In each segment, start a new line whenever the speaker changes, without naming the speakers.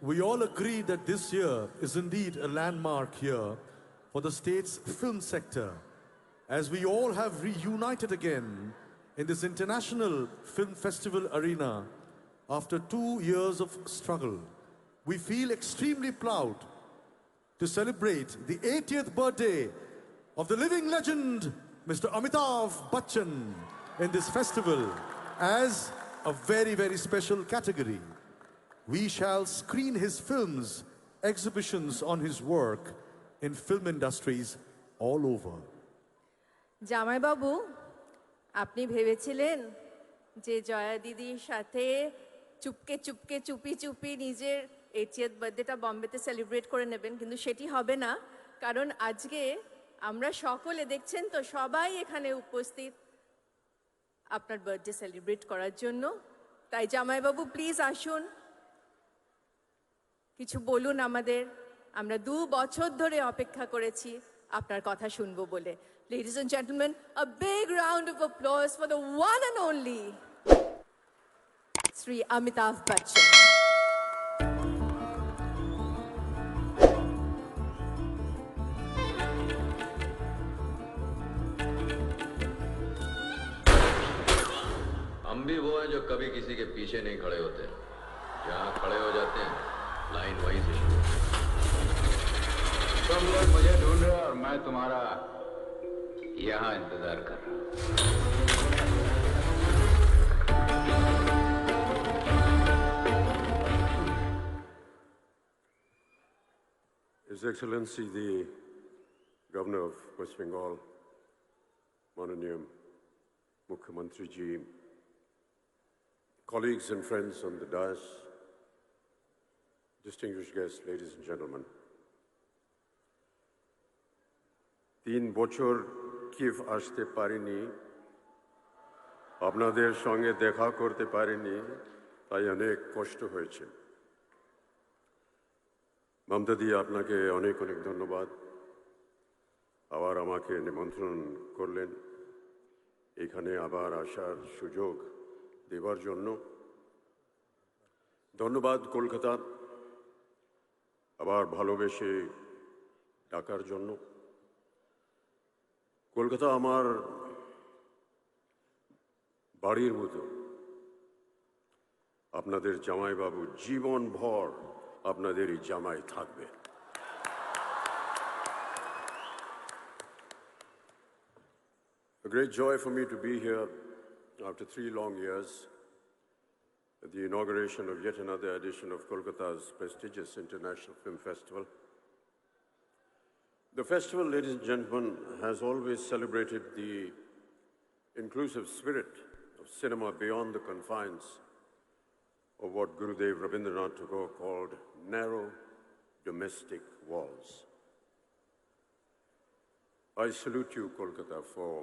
We all agree that this year is indeed a landmark year for the state's film sector, as we all have reunited again in this international film festival arena after 2 years of struggle. We feel extremely proud to celebrate the 80th birthday of the living legend, Mr. Amitabh Bachchan, in this festival as a very, very special category. We shall screen his films, exhibitions on his work in film industries all over.
জামাই বাবু, আপনি ভেবেছিলেন যে জয়া দিদির সাথে চুপকে চুপকে চুপি চুপি নিজের 80th বার্থডেটা বম্বেতে celebrate করে নেবেন, কিন্তু সেটি হবে না, কারণ আজকে আমরা সকলে দেখছেন তো সবাই এখানে উপস্থিত আপনার বার্থডে সেলিব্রেট করার জন্য। তাই জামাই বাবু প্লিজ আসুন, কিছু বলুন আমাদের। আমরা 2 বছর ধরে অপেক্ষা করেছি আপনার কথা শুনবো বলে। Ladies and gentlemen, a big round of applause for the one and only Sri Amitabh Bachchan.
हम भी वो हैं जो कभी किसी के पीछे नहीं खड़े होते, जहाँ खड़े हो जाते हैं लाइन वहीं से शुरू। तुम लोग मुझे ढूंढ रहे हो और मैं तुम्हारा यहाँ इंतजार कर रहा हूँ।
His Excellency the Governor of West Bengal, Mananiya Mukhyamantri Ji, colleagues and friends on the dais, distinguished guests, ladies and gentlemen. 3 বছর কিভ আসতে পারিনি, আপনাদের সঙ্গে দেখা করতে পারিনি, তাই অনেক কষ্ট হয়েছে। মমতা দি, আপনাকে অনেক অনেক ধন্যবাদ। আবার আমাকে নিমন্ত্রণ করলেন এখানে আবার আসার সুযোগ দেবার জন্য। ধন্যবাদ কলকাতা আবার ভালোবেসে ডাকার জন্য। কলকাতা আমার বাড়ির মতো। আপনাদের জামাইবাবু জীবনভর আপনাদেরই জামাই থাকবে। A great joy for me to be here after 3 long years at the inauguration of yet another edition of Kolkata's prestigious International Film Festival. The festival, ladies and gentlemen, has always celebrated the inclusive spirit of cinema beyond the confines of what Gurudev Rabindranath Tagore called narrow domestic walls. I salute you, Kolkata, for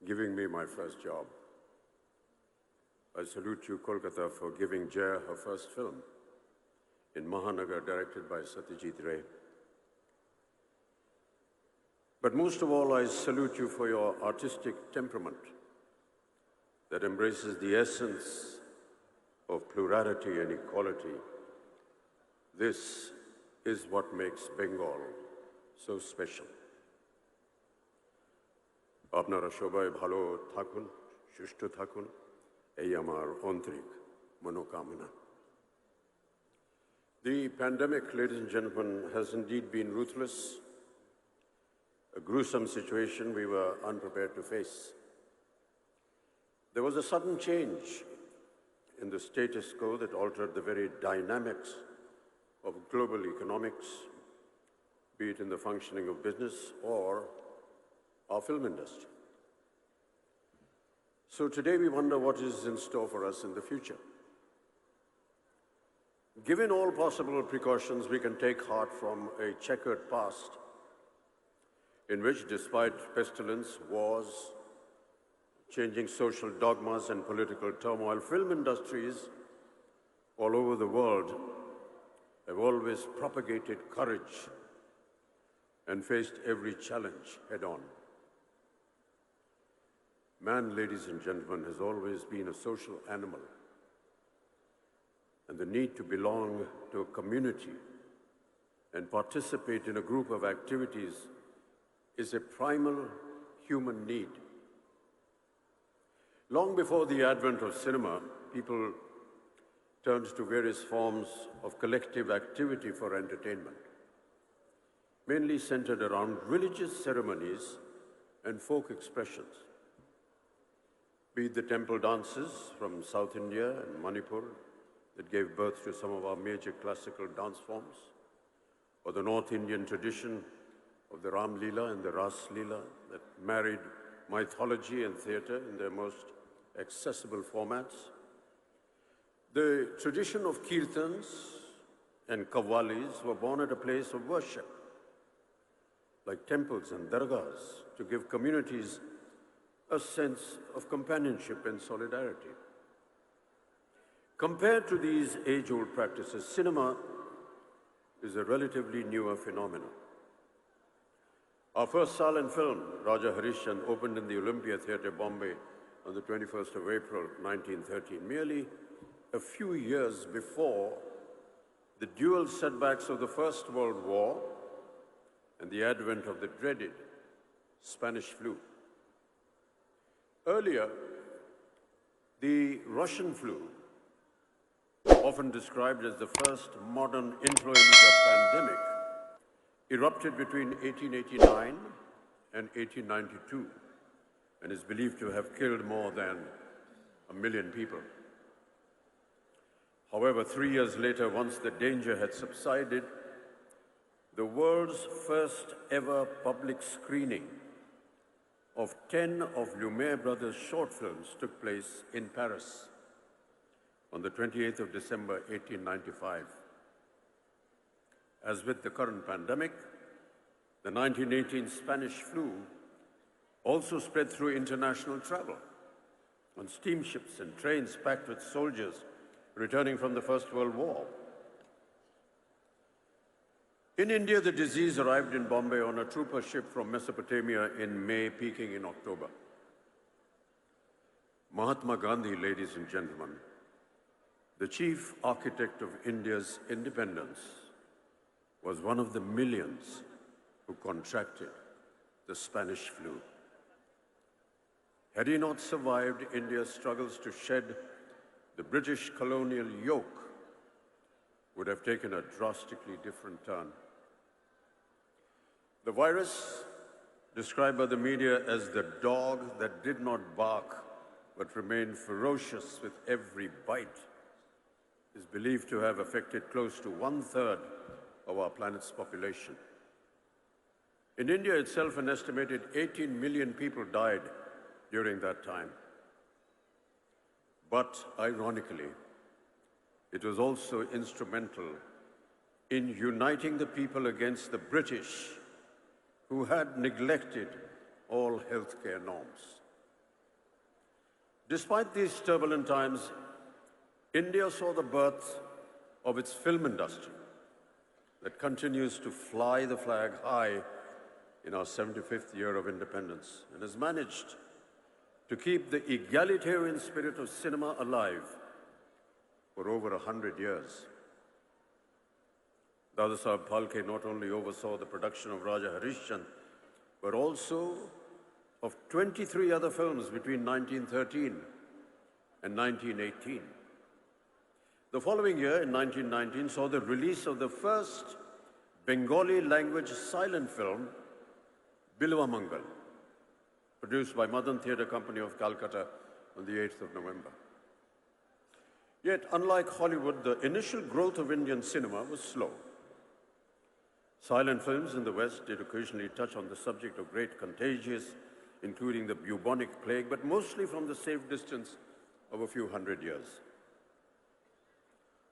giving me my first job. I salute you, Kolkata, for giving Jaya her first film in Mahanagar, directed by Satyajit Ray. But most of all, I salute you for your artistic temperament that embraces the essence of plurality and equality. This is what makes Bengal so special. আপনারা সবাই ভালো থাকুন, সুস্থ থাকুন, এই আমার আন্তরিক মনোকামনা। The pandemic, ladies and gentlemen, has indeed been ruthless, a gruesome situation we were unprepared to face. There was a sudden change in the status quo that altered the very dynamics of global economics, be it in the functioning of business or our film industry. So today we wonder what is in store for us in the future. Given all possible precautions, we can take heart from a checkered past in which, despite pestilence, wars, changing social dogmas and political turmoil, film industries all over the world have always propagated courage and faced every challenge head-on. Man, ladies and gentlemen, has always been a social animal. and the need to belong to a community and participate in a group of activities is a primal human need. Long before the advent of cinema, people turned to various forms of collective activity for entertainment, mainly centered around religious ceremonies and folk expressions. Be it the temple dances from South India and Manipur that gave birth to some of our major classical dance forms, or the North Indian tradition of the Ram Leela and the Ras Leela that married mythology and theatre in their most accessible formats. The tradition of kirtans and qawwalis were born at a place of worship, like temples and dargahs, to give communities a sense of companionship and solidarity. Compared to these age-old practices, cinema is a relatively newer phenomenon. Our first silent film, Raja Harishchandra, opened in the Olympia Theatre, Bombay, on the 21st of April, 1913, merely a few years before the dual setbacks of the First World War and the advent of the dreaded Spanish flu. Earlier, the Russian flu, often described as the first modern influenza pandemic, erupted between 1889 and 1892 and is believed to have killed more than 1 million people. However, 3 years later, once the danger had subsided, the world's first ever public screening of 10 of Lumiere brothers' short films took place in Paris on the 28th of December, 1895. As with the current pandemic, the 1918 Spanish flu also spread through international travel on steamships and trains packed with soldiers returning from the First World War. In India, the disease arrived in Bombay on a trooper ship from Mesopotamia in May, peaking in October. Mahatma Gandhi, ladies and gentlemen, the chief architect of India's independence, was one of the millions who contracted the Spanish flu. Had he not survived India's struggles to shed the British colonial yoke, would have taken a drastically different turn. The virus, described by the media as the dog that did not bark but remained ferocious with every bite, is believed to have affected close to 1/3 of our planet's population. In India itself, an estimated 18 million people died during that time. But ironically, it was also instrumental in uniting the people against the British, who had neglected all healthcare norms. Despite these turbulent times, India saw the birth of its film industry that continues to fly the flag high in our 75th year of independence and has managed to keep the egalitarian spirit of cinema alive for over 100 years. Dadasaheb Phalke not only oversaw the production of Raja Harishchandra, but also of 23 other films between 1913 and 1918. The following year, in 1919, saw the release of the first Bengali language silent film, Bilwa Mangal, produced by Madan Theatre Company of Calcutta on the 8th of November. Yet, unlike Hollywood, the initial growth of Indian cinema was slow. Silent films in the West did occasionally touch on the subject of great contagious, including the bubonic plague, but mostly from the safe distance of a few hundred years.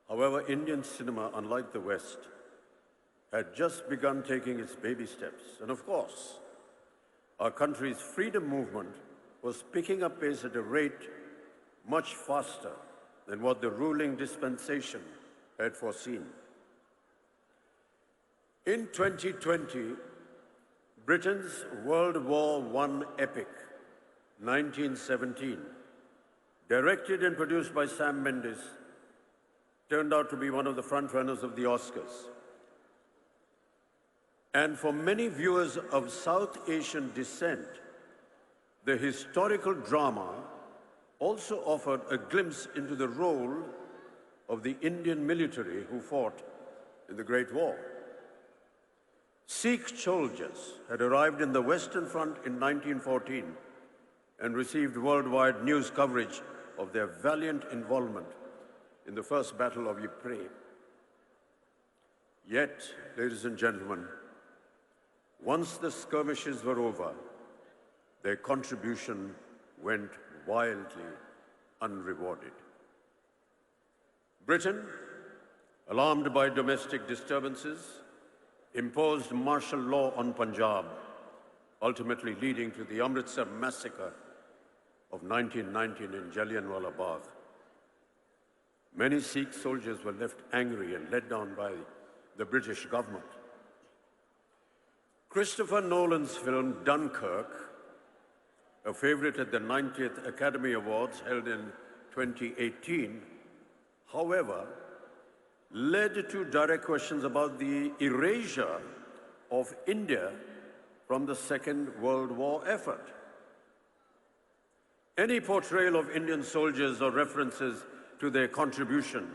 However, Indian cinema, unlike the West, had just begun taking its baby steps. And of course, our country's freedom movement was picking up pace at a rate much faster than what the ruling dispensation had foreseen. In 2020, Britain's World War I epic, 1917, directed and produced by Sam Mendes, turned out to be one of the frontrunners of the Oscars. And for many viewers of South Asian descent, the historical drama also offered a glimpse into the role of the Indian military who fought in the Great War. Sikh soldiers had arrived in the Western Front in 1914 and received worldwide news coverage of their valiant involvement in the First Battle of Ypres. Yet, ladies and gentlemen, once the skirmishes were over, their contribution went wildly unrewarded. Britain, alarmed by domestic disturbances, imposed martial law on Punjab, ultimately leading to the Amritsar massacre of 1919 in Jallianwala Bagh. Many Sikh soldiers were left angry and let down by the British government. Christopher Nolan's film Dunkirk, a favorite at the 90th Academy Awards held in 2018, however, led to direct questions about the erasure of India from the Second World War effort. Any portrayal of Indian soldiers or references to their contribution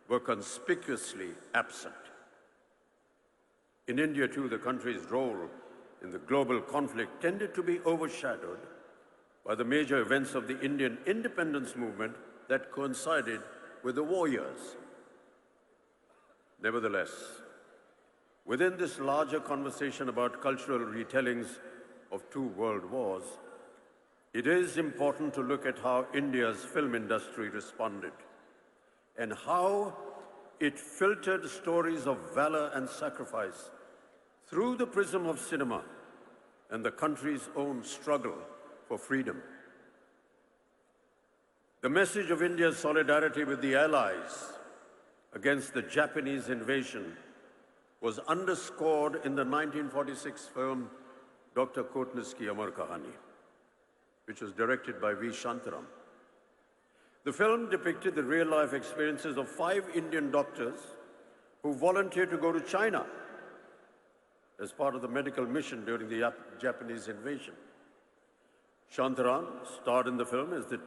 were conspicuously absent. In India, too, the country's role in the global conflict tended to be overshadowed by the major events of the Indian independence movement that coincided with the war years. Nevertheless, within this larger conversation about cultural retellings of two world wars, it is important to look at how India's film industry responded and how it filtered stories of valor and sacrifice through the prism of cinema and the country's own struggle for freedom. The message of India's solidarity with the Allies against the Japanese invasion was underscored in the 1946 film Dr. Kotnis Ki Amar Kahani, which was directed by V. Shantaram. The film depicted the real-life experiences of 5 Indian doctors who volunteered to go to China as part of the medical mission during the Japanese invasion. Shantaram starred in the film as the